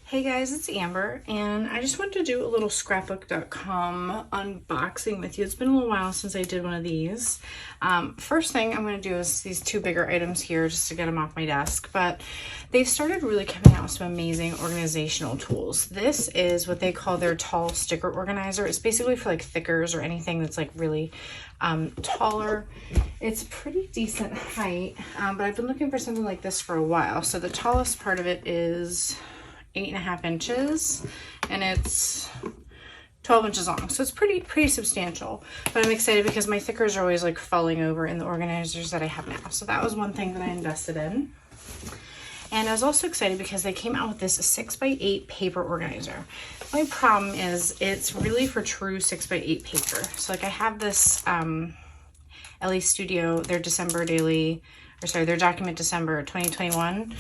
Hey guys, it's Amber, and I just wanted to do a little scrapbook.com unboxing with you. It's been a little while since I did one of these. First thing I'm going to do is these two bigger items here just to get them off my desk, but they've started really coming out with some amazing organizational tools. This is what they call their tall sticker organizer. It's basically for like thickers or anything that's like really taller. It's pretty decent height, but I've been looking for something like this for a while. So the tallest part of it is 8.5 inches and it's 12 inches long, so it's pretty substantial. But I'm excited because my thickers are always like falling over in the organizers that I have now, so that was one thing that I invested in. And I was also excited because they came out with this 6x8 paper organizer. My problem is it's really for true 6x8 paper. So like I have this LA Studio, their their document December 2021.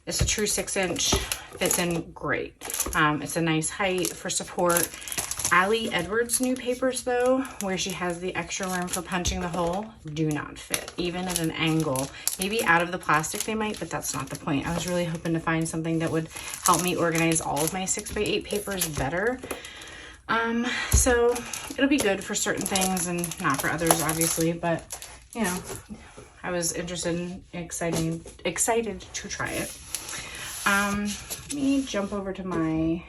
It's a true 6-inch, fits in great. It's a nice height for support. Ali Edwards' new papers though, where she has the extra room for punching the hole, do not fit, even at an angle. Maybe out of the plastic they might, but that's not the point. I was really hoping to find something that would help me organize all of my 6x8 papers better. So it'll be good for certain things and not for others, obviously, but you know, I was interested and excited to try it. Let me jump over to my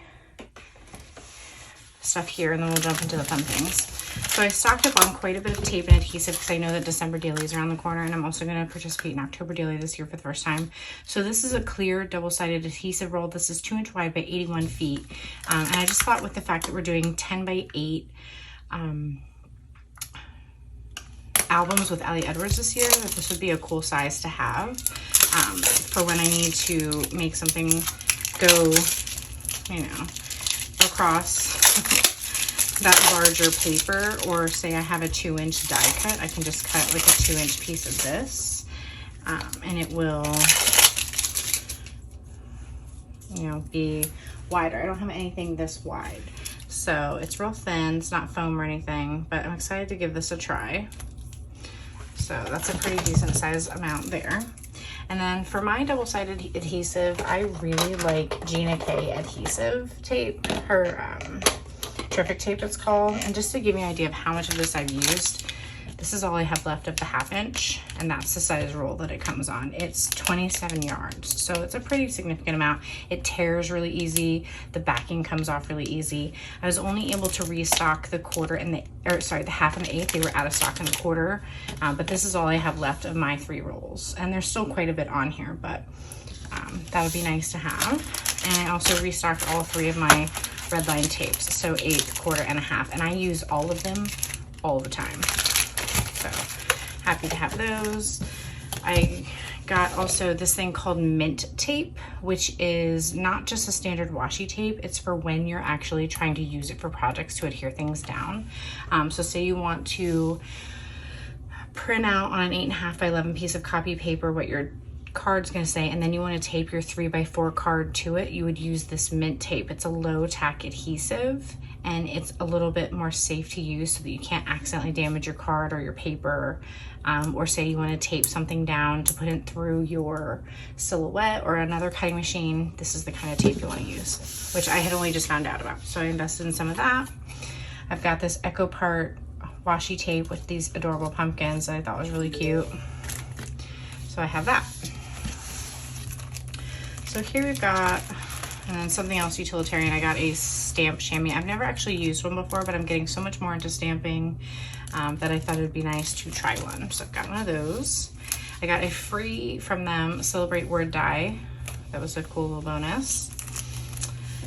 stuff here and then we'll jump into the fun things. So I stocked up on quite a bit of tape and adhesive because I know that December daily is around the corner, and I'm also going to participate in October daily this year for the first time. So this is a clear double-sided adhesive roll. This is 2-inch wide by 81 feet. And I just thought with the fact that we're doing 10x8 albums with Ali Edwards this year, that this would be a cool size to have for when I need to make something go, you know, across that larger paper, or say I have a 2-inch die cut, I can just cut like a 2-inch piece of this and it will, you know, be wider. I don't have anything this wide, so it's real thin. It's not foam or anything, but I'm excited to give this a try. So that's a pretty decent size amount there. And then for my double-sided adhesive, I really like Gina K adhesive tape, her Terrific tape it's called. And just to give you an idea of how much of this I've used, this is all I have left of the 1/2 inch, and that's the size roll that it comes on. It's 27 yards, so it's a pretty significant amount. It tears really easy. The backing comes off really easy. I was only able to restock the 1/4 and the 1/2 and the 1/8. They were out of stock in the 1/4, but this is all I have left of my 3 rolls, and there's still quite a bit on here, but that would be nice to have. And I also restocked all 3 of my red line tapes, so 1/8, 1/4, and 1/2, and I use all of them all the time. So happy to have those. I got also this thing called mint tape, which is not just a standard washi tape. It's for when you're actually trying to use it for projects to adhere things down. So say you want to print out on an 8.5 by 11 piece of copy paper what your card's going to say, and then you want to tape your 3x4 card to it, you would use this mint tape. It's a low tack adhesive, and it's a little bit more safe to use so that you can't accidentally damage your card or your paper, or say you want to tape something down to put it through your silhouette or another cutting machine. This is the kind of tape you want to use, which I had only just found out about, so I invested in some of that. I've got this Echo Part washi tape with these adorable pumpkins that I thought was really cute, so I have that. So here we've got, and then something else utilitarian, I got a stamp chamois. I've never actually used one before, but I'm getting so much more into stamping that I thought it would be nice to try one. So I've got one of those. I got a free from them Celebrate Word die. That was a cool little bonus.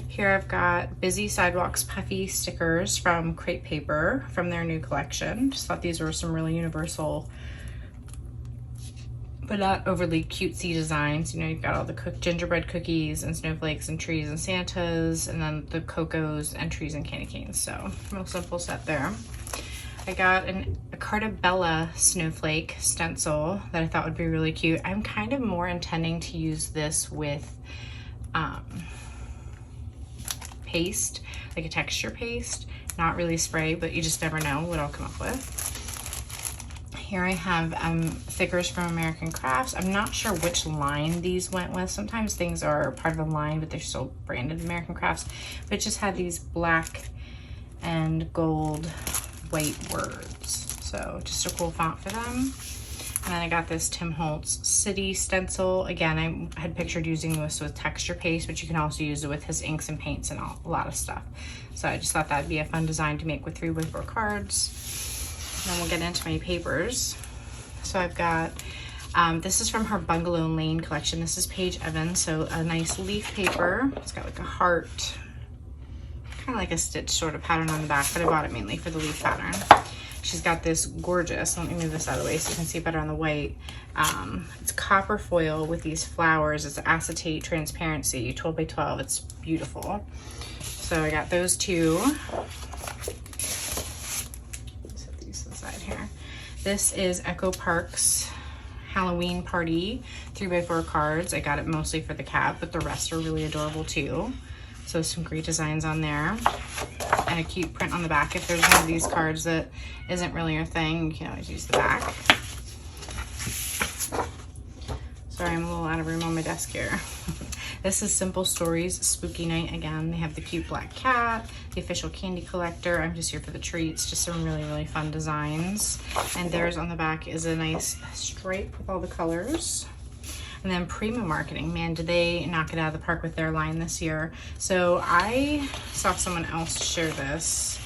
Here I've got Busy Sidewalks Puffy stickers from Crepe Paper from their new collection. Just thought these were some really universal but not overly cutesy designs. You know, you've got all the gingerbread cookies and snowflakes and trees and Santas, and then the cocos and trees and candy canes. So real simple set there. I got a Carta Bella snowflake stencil that I thought would be really cute. I'm kind of more intending to use this with paste, like a texture paste, not really spray, but you just never know what I'll come up with. Here I have thickers from American Crafts. I'm not sure which line these went with. Sometimes things are part of a line, but they're still branded American Crafts. But it just had these black and gold white words. So just a cool font for them. And then I got this Tim Holtz City stencil. Again, I had pictured using this with texture paste, but you can also use it with his inks and paints and a lot of stuff. So I just thought that'd be a fun design to make with 3x4 cards. And then we'll get into my papers. So I've got, this is from her Bungalow Lane collection. This is Paige Evans, so a nice leaf paper. It's got like a heart, kind of like a stitch sort of pattern on the back, but I bought it mainly for the leaf pattern. She's got this gorgeous, let me move this out of the way so you can see better on the white. It's copper foil with these flowers. It's acetate transparency, 12 by 12. It's beautiful. So I got those two. Here. This is Echo Park's Halloween Party 3x4 cards. I got it mostly for the cat, but the rest are really adorable too. So some great designs on there. And a cute print on the back. If there's one of these cards that isn't really your thing, you can always use the back. Sorry, I'm a little out of room on my desk here. This is Simple Stories Spooky Night again. They have the cute black cat, the official candy collector. I'm just here for the treats. Just some really, really fun designs. And theirs on the back is a nice stripe with all the colors. And then Prima Marketing, man, did they knock it out of the park with their line this year. So I saw someone else share this,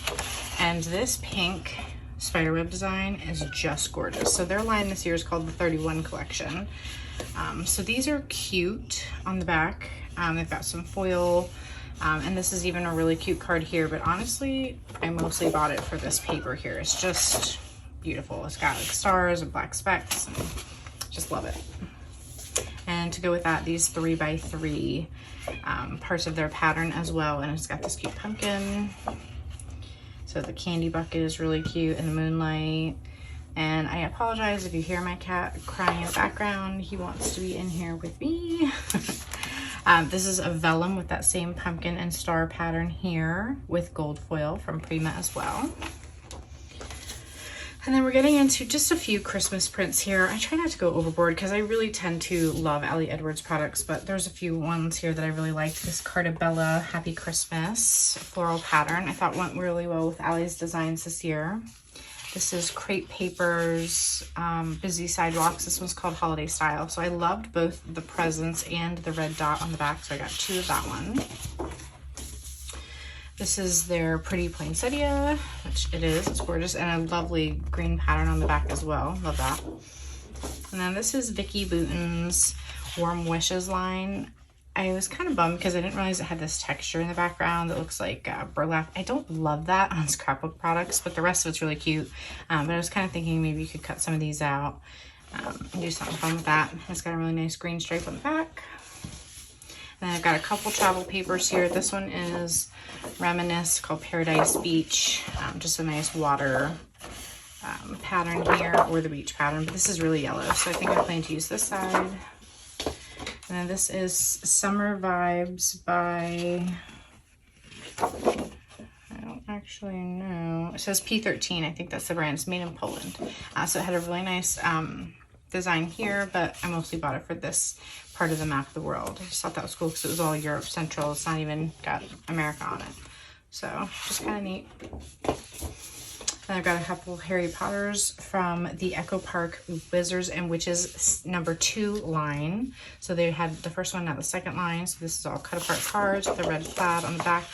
and this pink spiderweb design is just gorgeous. So their line this year is called the 31 collection. So these are cute on the back. They've got some foil, and this is even a really cute card here, but honestly, I mostly bought it for this paper here. It's just beautiful. It's got like stars and black specks, and just love it. And to go with that, these 3x3 parts of their pattern as well, and it's got this cute pumpkin. So the candy bucket is really cute in the moonlight. And I apologize if you hear my cat crying in the background. He wants to be in here with me. This is a vellum with that same pumpkin and star pattern here with gold foil from Prima as well. And then we're getting into just a few Christmas prints here. I try not to go overboard because I really tend to love Allie Edwards products, but there's a few ones here that I really liked. This Cartabella Happy Christmas floral pattern I thought went really well with Allie's designs this year. This is Crepe Papers, Busy Sidewalks. This one's called Holiday Style. So I loved both the presents and the red dot on the back, so I got two of that one. This is their Pretty Poinsettia, which it is. It's gorgeous, and a lovely green pattern on the back as well. Love that. And then this is Vicky Bouton's Warm Wishes line. I was kind of bummed because I didn't realize it had this texture in the background that looks like burlap. I don't love that on Scrapbook products, but the rest of it's really cute. But I was kind of thinking maybe you could cut some of these out and do something fun with that. It's got a really nice green stripe on the back. And then I've got a couple travel papers here. This one is Reminisce, called Paradise Beach. Just a nice water pattern here, or the beach pattern, but this is really yellow, so I think I plan to use this side. And then this is Summer Vibes by, I don't actually know. It says P13. I think that's the brand. It's made in Poland. So it had a really nice design here, but I mostly bought it for this part of the map of the world. I just thought that was cool because it was all Europe Central. It's not even got America on it. So just kind of neat. Then I've got a couple Harry Potters from the Echo Park Wizards and Witches #2 line. So they had the first one, not the second line. So this is all cut apart cards with the red plaid on the back.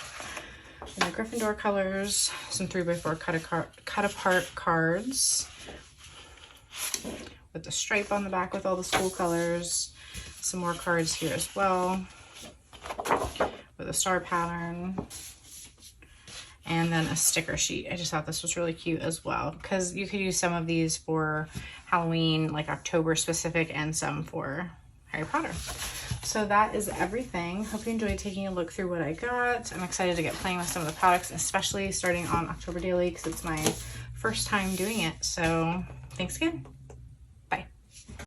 And the Gryffindor colors, some 3x4 cut apart cards with the stripe on the back with all the school colors. Some more cards here as well with a star pattern. And then a sticker sheet. I just thought this was really cute as well because you could use some of these for Halloween, like October specific, and some for Harry Potter. So that is everything. Hope you enjoyed taking a look through what I got. I'm excited to get playing with some of the products, especially starting on October Daily because it's my first time doing it. So thanks again.